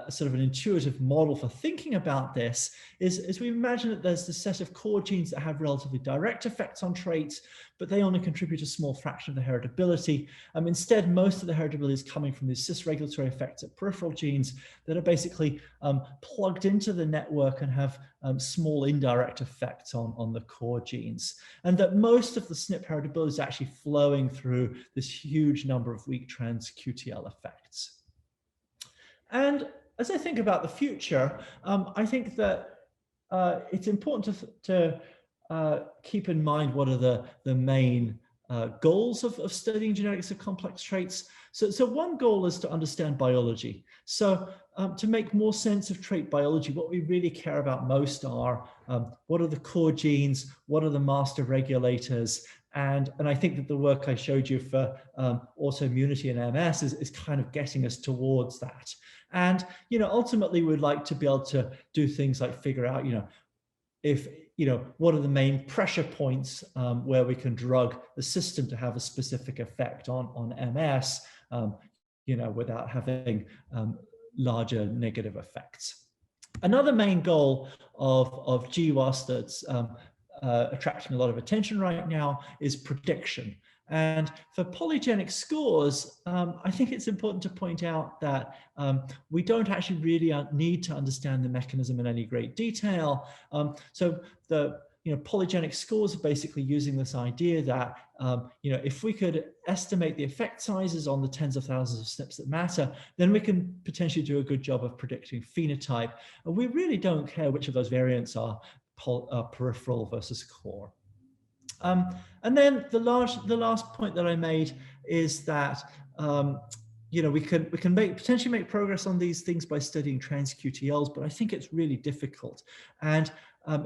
sort of an intuitive model for thinking about this is we imagine that there's the set of core genes that have relatively direct effects on traits, but they only contribute a small fraction of the heritability. Instead, most of the heritability is coming from these cis-regulatory effects at peripheral genes that are basically plugged into the network and have small indirect effects on the core genes. And that most of the SNP heritability is actually flowing through this huge number of weak trans QTL effects. And as I think about the future, I think that it's important to keep in mind what are the main goals of studying genetics of complex traits. So one goal is to understand biology. So to make more sense of trait biology, what we really care about most are what are the core genes, what are the master regulators, and I think that the work I showed you for autoimmunity and MS is kind of getting us towards that. And, you know, ultimately we'd like to be able to do things like figure out, you know, if, you know, what are the main pressure points where we can drug the system to have a specific effect on MS, you know, without having larger negative effects. Another main goal of GWAS that's attracting a lot of attention right now is prediction. And for polygenic scores, I think it's important to point out that we don't actually really need to understand the mechanism in any great detail. So the polygenic scores are basically using this idea that if we could estimate the effect sizes on the tens of thousands of SNPs that matter, then we can potentially do a good job of predicting phenotype. And we really don't care which of those variants are peripheral versus core. And then the last point that I made is that we can potentially make progress on these things by studying trans QTLs, but I think it's really difficult. And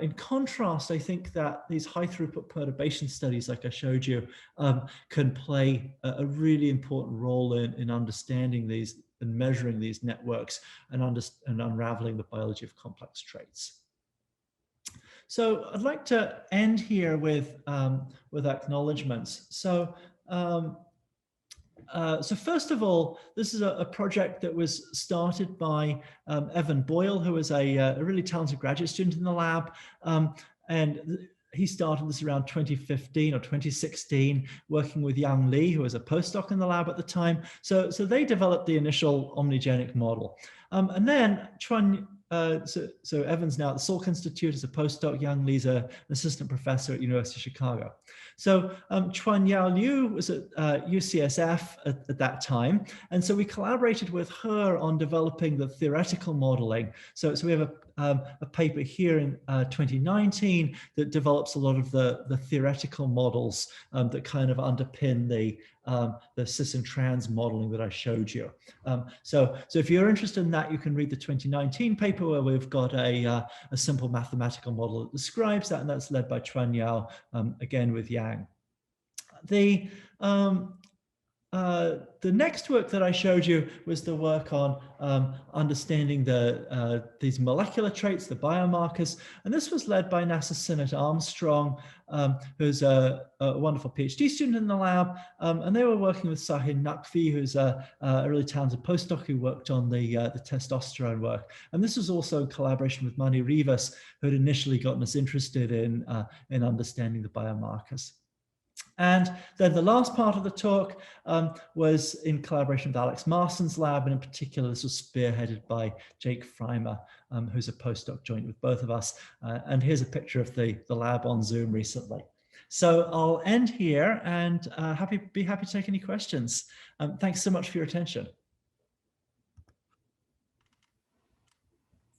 in contrast, I think that these high throughput perturbation studies, like I showed you, can play a really important role in understanding these and measuring these networks and unraveling the biology of complex traits. So I'd like to end here with acknowledgements. So first of all, this is a project that was started by Evan Boyle, who is a really talented graduate student in the lab. And he started this around 2015 or 2016, working with Yang Li, who was a postdoc in the lab at the time. So they developed the initial omnigenic model. And then so Evan's now at the Salk Institute as a postdoc. Yang Li's an assistant professor at University of Chicago. So Chuan-Yao Liu was at UCSF at that time. And so we collaborated with her on developing the theoretical modeling. So we have a paper here in 2019 that develops a lot of the theoretical models that kind of underpin the cis and trans modeling that I showed you. So if you're interested in that, you can read the 2019 paper where we've got a simple mathematical model that describes that, and that's led by Chuan-Yao, again with Yang. The next work that I showed you was the work on understanding these molecular traits, the biomarkers, and this was led by NASA Sinnott Armstrong, who's a wonderful PhD student in the lab, and they were working with Sahin Naqvi, who's a really talented postdoc who worked on the testosterone work. And this was also in collaboration with Mani Rivas, who had initially gotten us interested in understanding the biomarkers. And then the last part of the talk was in collaboration with Alex Marston's lab, and in particular, this was spearheaded by Jake Freimer, who's a postdoc joint with both of us. And here's a picture of the lab on Zoom recently. So I'll end here and be happy to take any questions. Thanks so much for your attention.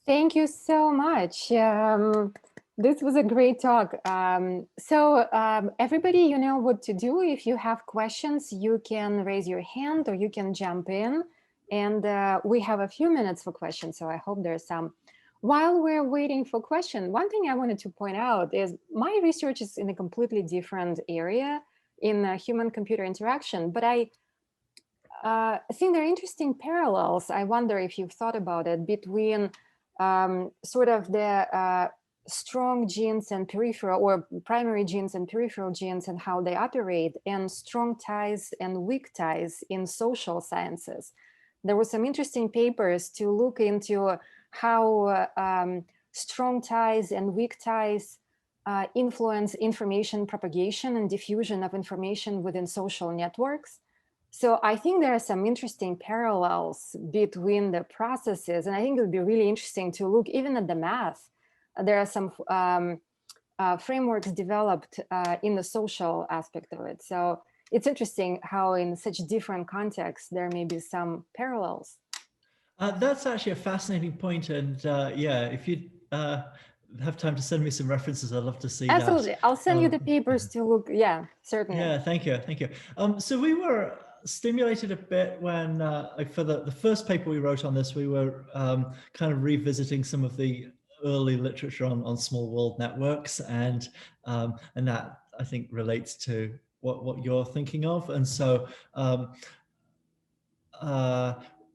Thank you so much. This was a great talk. Everybody, you know what to do. If you have questions, you can raise your hand or you can jump in. And we have a few minutes for questions, so I hope there's some. While we're waiting for questions, one thing I wanted to point out is my research is in a completely different area in human-computer interaction, but I think there are interesting parallels. I wonder if you've thought about it between sort of the strong genes and peripheral, or primary genes and peripheral genes, and how they operate, and strong ties and weak ties in social sciences. There were some interesting papers to look into how strong ties and weak ties influence information propagation and diffusion of information within social networks. So I think there are some interesting parallels between the processes, and I think it would be really interesting to look even at the math. There are some frameworks developed in the social aspect of it. So it's interesting how in such different contexts, there may be some parallels. That's actually a fascinating point. And yeah, if you have time to send me some references, I'd love to see that. Absolutely. I'll send you the papers to look. Yeah, certainly. Yeah, thank you. Thank you. So we were stimulated a bit when, for the first paper we wrote on this, we were kind of revisiting some of the early literature on small world networks, and that I think relates to what you're thinking of. And so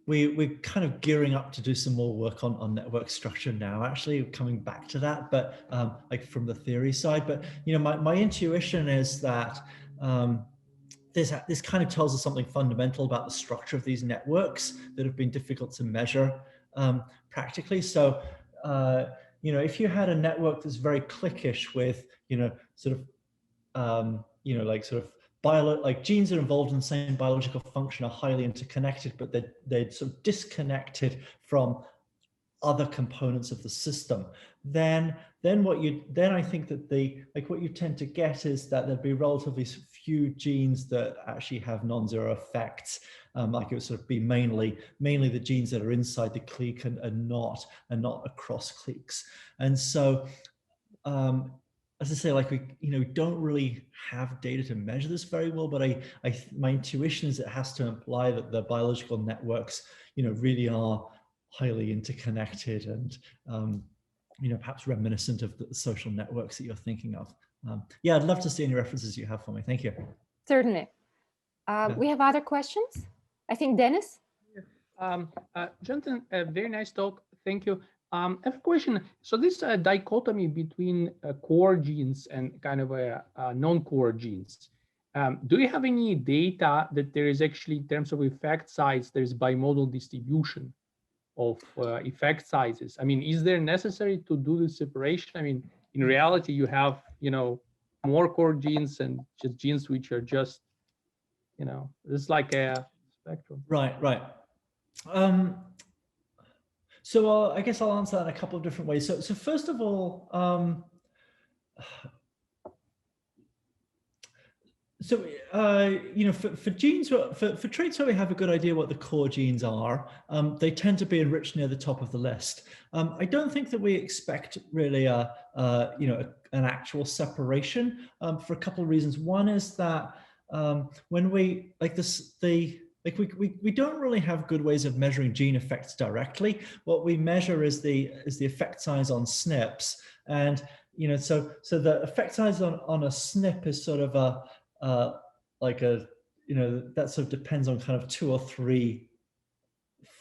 we're kind of gearing up to do some more work on network structure now, actually coming back to that, but like from the theory side. But you know, my intuition is that this kind of tells us something fundamental about the structure of these networks that have been difficult to measure practically. So you know, if you had a network that's very cliquish with, you know, sort of, you know, like sort of like genes that are involved in the same biological function are highly interconnected, but they're sort of disconnected from other components of the system, then I think that what you tend to get is that there'd be relatively few genes that actually have non-zero effects. Like it would sort of be mainly the genes that are inside the clique and not across cliques. And so as I say, like we don't really have data to measure this very well, but my intuition is it has to imply that the biological networks really are highly interconnected and perhaps reminiscent of the social networks that you're thinking of. Yeah, I'd love to see any references you have for me. Thank you. Certainly. We have other questions. I think Dennis. Jonathan, a very nice talk. Thank you. I have a question. So this dichotomy between core genes and kind of non-core genes, do you have any data that there is actually, in terms of effect size, there's bimodal distribution of effect sizes? I mean, is there necessary to do this separation? I mean, in reality, you have, more core genes and just genes which are just, it's like a spectrum. Right. So I guess I'll answer that in a couple of different ways. So first of all, for genes, for traits where we have a good idea what the core genes are, they tend to be enriched near the top of the list. I don't think that we expect really an actual separation for a couple of reasons. One is that when we we don't really have good ways of measuring gene effects directly. What we measure is the effect size on SNPs, and so the effect size on a SNP is sort of that sort of depends on kind of 2 or 3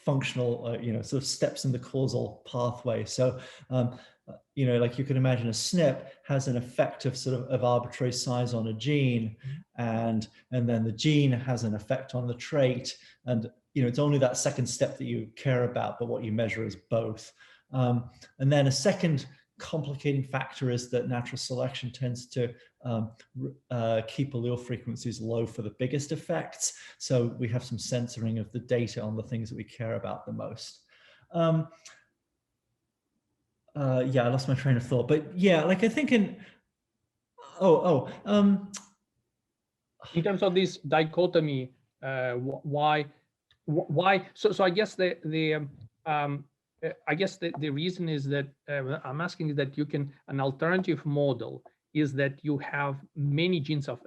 functional sort of steps in the causal pathway. So like you can imagine, a SNP has an effect of arbitrary size on a gene, and then the gene has an effect on the trait, and it's only that second step that you care about, but what you measure is both. And then a second complicating factor is that natural selection tends to keep allele frequencies low for the biggest effects, so we have some censoring of the data on the things that we care about the most. Yeah, I lost my train of thought, but yeah, like I think in terms of this dichotomy, why? So I guess the reason is that I'm asking is that an alternative model is that you have many genes of,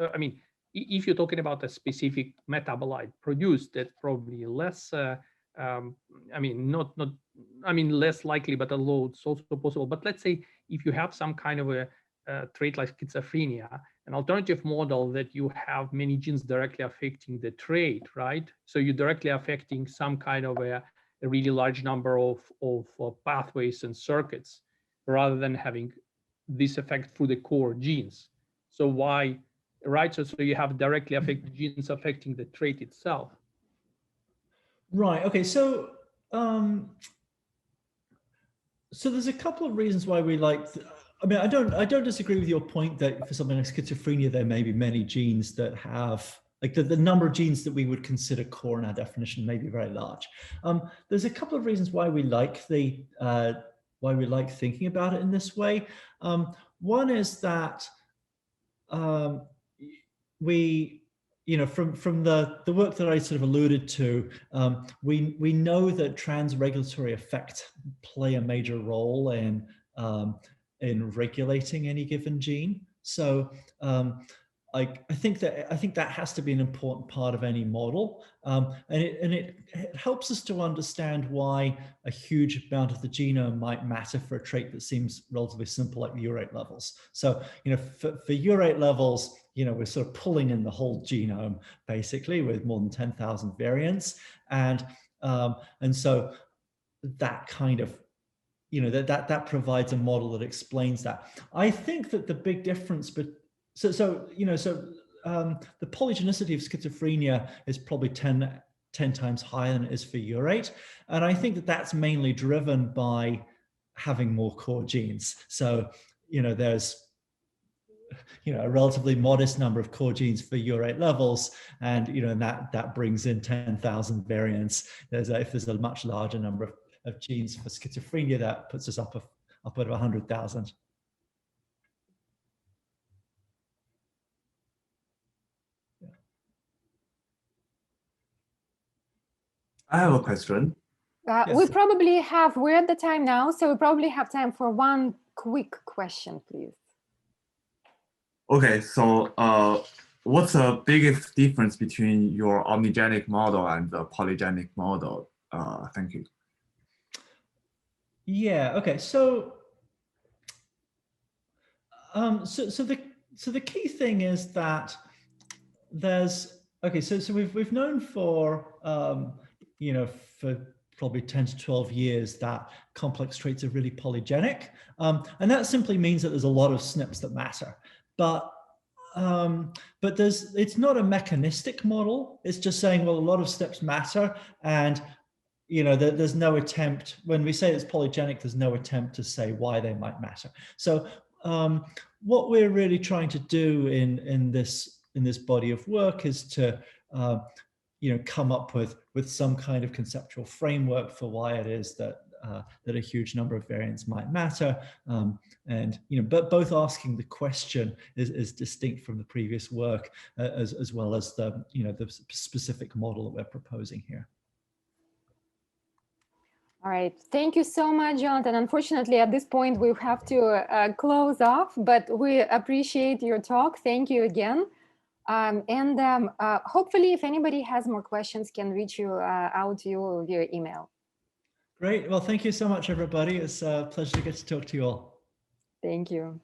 if you're talking about a specific metabolite produced, that's probably less, less likely, but although it's also possible. But let's say if you have some kind of a trait like schizophrenia, an alternative model that you have many genes directly affecting the trait, right? So you're directly affecting some kind of a really large number of pathways and circuits, rather than having this effect through the core genes. So why, right? So you have directly affected genes affecting the trait itself. Right. Okay. So so there's a couple of reasons why we like. I don't disagree with your point that for something like schizophrenia, there may be many genes that have, like the number of genes that we would consider core in our definition may be very large. There's a couple of reasons why we like thinking about it in this way. One is that we, from the work that I sort of alluded to, we know that trans-regulatory effects play a major role in regulating any given gene. So I think that has to be an important part of any model, and it helps us to understand why a huge amount of the genome might matter for a trait that seems relatively simple, like urate levels. So for urate levels, we're sort of pulling in the whole genome basically with more than 10,000 variants, and so that kind of that provides a model that explains that. I think that the big difference, but the polygenicity of schizophrenia is probably 10 times higher than it is for urate, and I think that that's mainly driven by having more core genes. So there's a relatively modest number of core genes for urate levels, and and that brings in 10,000 variants. If there's a much larger number of genes for schizophrenia, that puts us upward of 100,000. Yeah. I have a question. Yes. We're at the time now, so we probably have time for one quick question, please. Okay, so what's the biggest difference between your omnigenic model and the polygenic model? Thank you. Yeah. Okay. So the key thing is that there's so we've known for for probably 10 to 12 years that complex traits are really polygenic, and that simply means that there's a lot of SNPs that matter, but it's not a mechanistic model. It's just saying, well, a lot of SNPs matter, and there's no attempt, when we say it's polygenic, there's no attempt to say why they might matter. So what we're really trying to do in this body of work is to come up with some kind of conceptual framework for why it is that a huge number of variants might matter, but both asking the question is distinct from the previous work, as well as the specific model that we're proposing here. All right, thank you so much, Jonathan. Unfortunately, at this point, we have to close off, but we appreciate your talk. Thank you again. Hopefully, if anybody has more questions, can reach you out to you via email. Great. Well, thank you so much, everybody. It's a pleasure to get to talk to you all. Thank you.